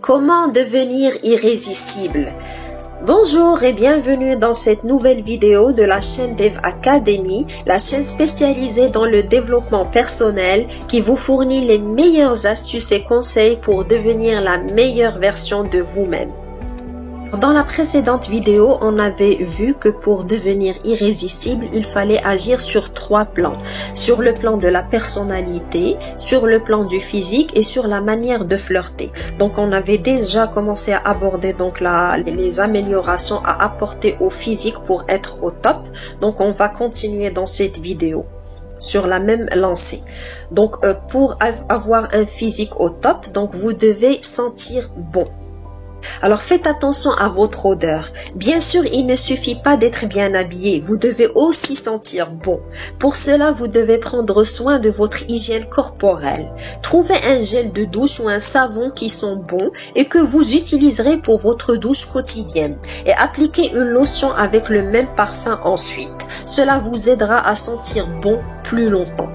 Comment devenir irrésistible? Bonjour et bienvenue dans cette nouvelle vidéo de la chaîne Dev Academy, la chaîne spécialisée dans le développement personnel qui vous fournit les meilleures astuces et conseils pour devenir la meilleure version de vous-même. Dans la précédente vidéo, on avait vu que pour devenir irrésistible, il fallait agir sur 3 plans. Sur le plan de la personnalité, sur le plan du physique et sur la manière de flirter. Donc on avait déjà commencé à aborder les améliorations à apporter au physique pour être au top. Donc on va continuer dans cette vidéo sur la même lancée. Donc pour avoir un physique au top, donc vous devez sentir bon. Alors faites attention à votre odeur. Bien sûr, il ne suffit pas d'être bien habillé, vous devez aussi sentir bon. Pour cela, vous devez prendre soin de votre hygiène corporelle. Trouvez un gel de douche ou un savon qui sont bons et que vous utiliserez pour votre douche quotidienne. Et appliquez une lotion avec le même parfum ensuite. Cela vous aidera à sentir bon plus longtemps.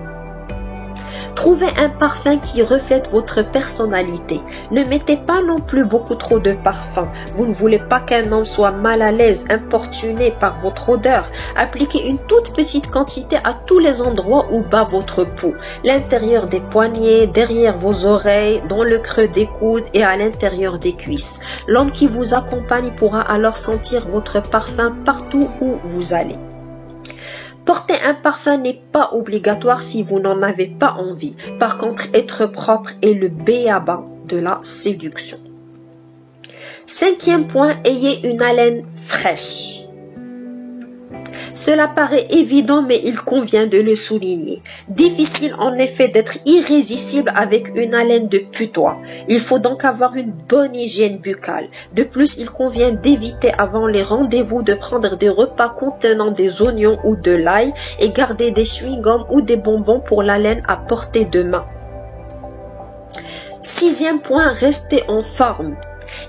Trouvez un parfum qui reflète votre personnalité. Ne mettez pas non plus beaucoup trop de parfum. Vous ne voulez pas qu'un homme soit mal à l'aise, importuné par votre odeur. Appliquez une toute petite quantité à tous les endroits où bat votre peau. L'intérieur des poignets, derrière vos oreilles, dans le creux des coudes et à l'intérieur des cuisses. L'homme qui vous accompagne pourra alors sentir votre parfum partout où vous allez. Porter un parfum n'est pas obligatoire si vous n'en avez pas envie. Par contre, être propre est le b.a.-ba de la séduction. 5e point, ayez une haleine fraîche. Cela paraît évident, mais il convient de le souligner. Difficile en effet d'être irrésistible avec une haleine de putois. Il faut donc avoir une bonne hygiène buccale. De plus, il convient d'éviter avant les rendez-vous de prendre des repas contenant des oignons ou de l'ail et garder des chewing-gums ou des bonbons pour l'haleine à portée de main. 6e point, restez en forme.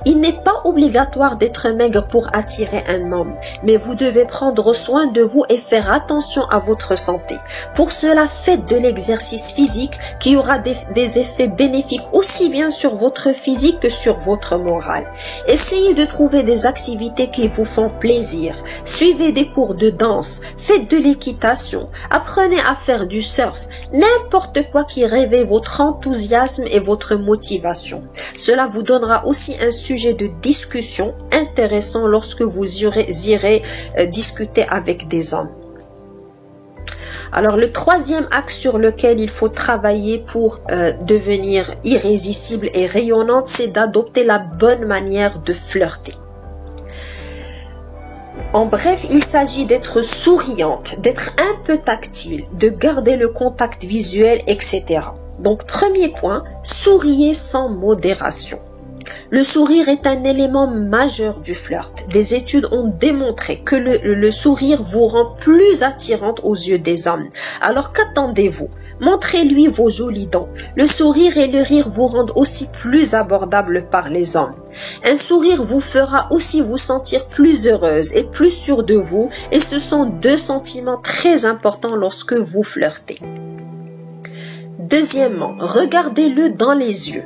Il n'est pas obligatoire d'être maigre pour attirer un homme, mais vous devez prendre soin de vous et faire attention à votre santé. Pour cela, faites de l'exercice physique qui aura des effets bénéfiques aussi bien sur votre physique que sur votre morale. Essayez de trouver des activités qui vous font plaisir. Suivez des cours de danse, faites de l'équitation, apprenez à faire du surf, n'importe quoi qui réveille votre enthousiasme et votre motivation. Cela vous donnera aussi un sujet de discussion intéressant lorsque vous irez discuter avec des hommes. Alors le 3e axe sur lequel il faut travailler pour devenir irrésistible et rayonnante, c'est d'adopter la bonne manière de flirter. En bref, il s'agit d'être souriante, d'être un peu tactile, de garder le contact visuel, etc. Donc premier point, souriez sans modération. Le sourire est un élément majeur du flirt. Des études ont démontré que le sourire vous rend plus attirante aux yeux des hommes. Alors qu'attendez-vous? Montrez-lui vos jolies dents. Le sourire et le rire vous rendent aussi plus abordable par les hommes. Un sourire vous fera aussi vous sentir plus heureuse et plus sûre de vous, et ce sont 2 sentiments très importants lorsque vous flirtez. Deuxièmement, regardez-le dans les yeux.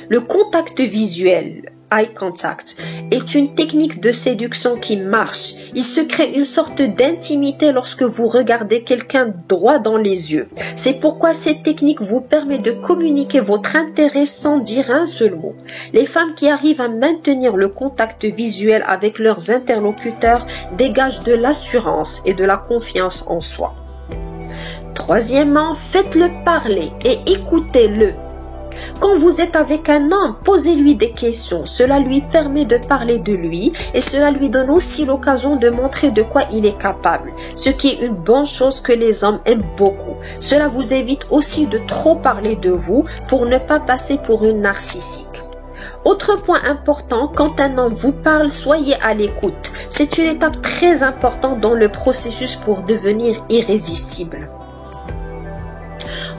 Le contact visuel, eye contact, est une technique de séduction qui marche. Il se crée une sorte d'intimité lorsque vous regardez quelqu'un droit dans les yeux. C'est pourquoi cette technique vous permet de communiquer votre intérêt sans dire un seul mot. Les femmes qui arrivent à maintenir le contact visuel avec leurs interlocuteurs dégagent de l'assurance et de la confiance en soi. Troisièmement, faites-le parler et écoutez-le. Quand vous êtes avec un homme, posez-lui des questions. Cela lui permet de parler de lui et cela lui donne aussi l'occasion de montrer de quoi il est capable, ce qui est une bonne chose que les hommes aiment beaucoup. Cela vous évite aussi de trop parler de vous pour ne pas passer pour une narcissique. Autre point important, quand un homme vous parle, soyez à l'écoute. C'est une étape très importante dans le processus pour devenir irrésistible.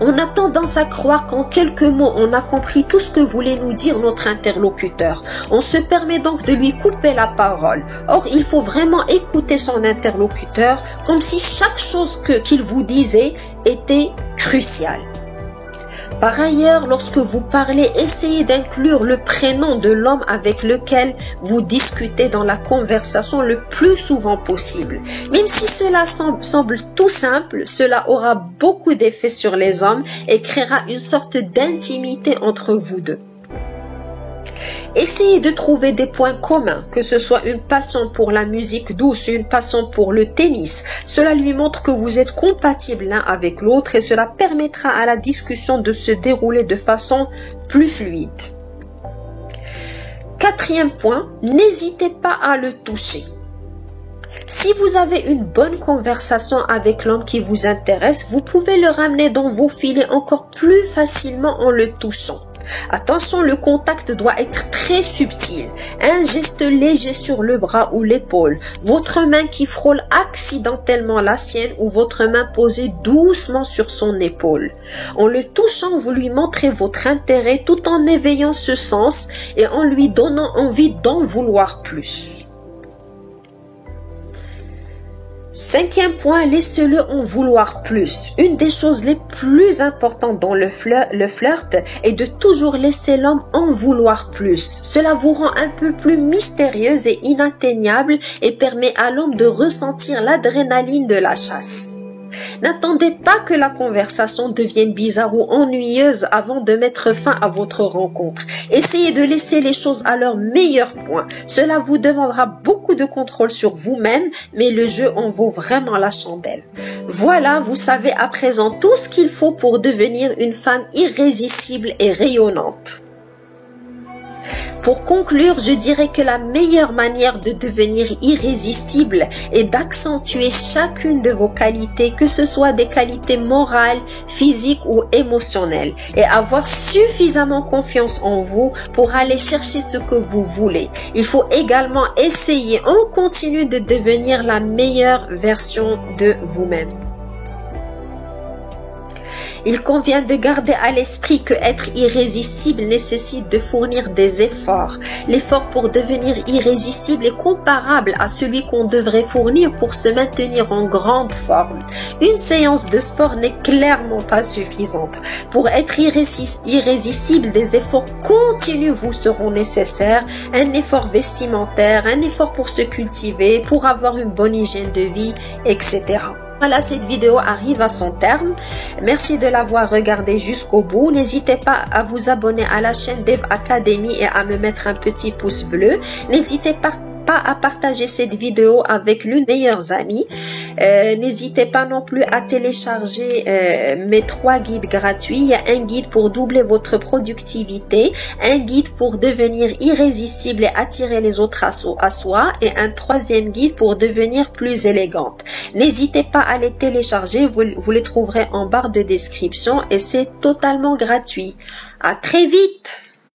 On a tendance à croire qu'en quelques mots, on a compris tout ce que voulait nous dire notre interlocuteur. On se permet donc de lui couper la parole. Or, il faut vraiment écouter son interlocuteur comme si chaque chose qu'il vous disait était cruciale. Par ailleurs, lorsque vous parlez, essayez d'inclure le prénom de l'homme avec lequel vous discutez dans la conversation le plus souvent possible. Même si cela semble tout simple, cela aura beaucoup d'effet sur les hommes et créera une sorte d'intimité entre vous deux. Essayez de trouver des points communs, que ce soit une passion pour la musique douce, une passion pour le tennis. Cela lui montre que vous êtes compatibles l'un avec l'autre et cela permettra à la discussion de se dérouler de façon plus fluide. Quatrième point, n'hésitez pas à le toucher. Si vous avez une bonne conversation avec l'homme qui vous intéresse, vous pouvez le ramener dans vos filets encore plus facilement en le touchant. Attention, le contact doit être très subtil. Un geste léger sur le bras ou l'épaule, votre main qui frôle accidentellement la sienne ou votre main posée doucement sur son épaule. En le touchant, vous lui montrez votre intérêt tout en éveillant ce sens et en lui donnant envie d'en vouloir plus. Cinquième point, laissez-le en vouloir plus. Une des choses les plus importantes dans le flirt est de toujours laisser l'homme en vouloir plus. Cela vous rend un peu plus mystérieuse et inatteignable et permet à l'homme de ressentir l'adrénaline de la chasse. N'attendez pas que la conversation devienne bizarre ou ennuyeuse avant de mettre fin à votre rencontre. Essayez de laisser les choses à leur meilleur point. Cela vous demandera beaucoup de contrôle sur vous-même, mais le jeu en vaut vraiment la chandelle. Voilà, vous savez à présent tout ce qu'il faut pour devenir une femme irrésistible et rayonnante. Pour conclure, je dirais que la meilleure manière de devenir irrésistible est d'accentuer chacune de vos qualités, que ce soit des qualités morales, physiques ou émotionnelles, et avoir suffisamment confiance en vous pour aller chercher ce que vous voulez. Il faut également essayer en continu de devenir la meilleure version de vous-même. Il convient de garder à l'esprit que être irrésistible nécessite de fournir des efforts. L'effort pour devenir irrésistible est comparable à celui qu'on devrait fournir pour se maintenir en grande forme. Une séance de sport n'est clairement pas suffisante. Pour être irrésistible, des efforts continus vous seront nécessaires. Un effort vestimentaire, un effort pour se cultiver, pour avoir une bonne hygiène de vie, etc. Voilà, cette vidéo arrive à son terme. Merci de l'avoir regardée jusqu'au bout. N'hésitez pas à vous abonner à la chaîne Dev Academy et à me mettre un petit pouce bleu. N'hésitez pas à partager cette vidéo avec l'une de mes meilleures amies. N'hésitez pas non plus à télécharger mes 3 guides gratuits. Il y a un guide pour doubler votre productivité, un guide pour devenir irrésistible et attirer les autres à soi et un 3e guide pour devenir plus élégante. N'hésitez pas à les télécharger, vous les trouverez en barre de description et c'est totalement gratuit. À très vite!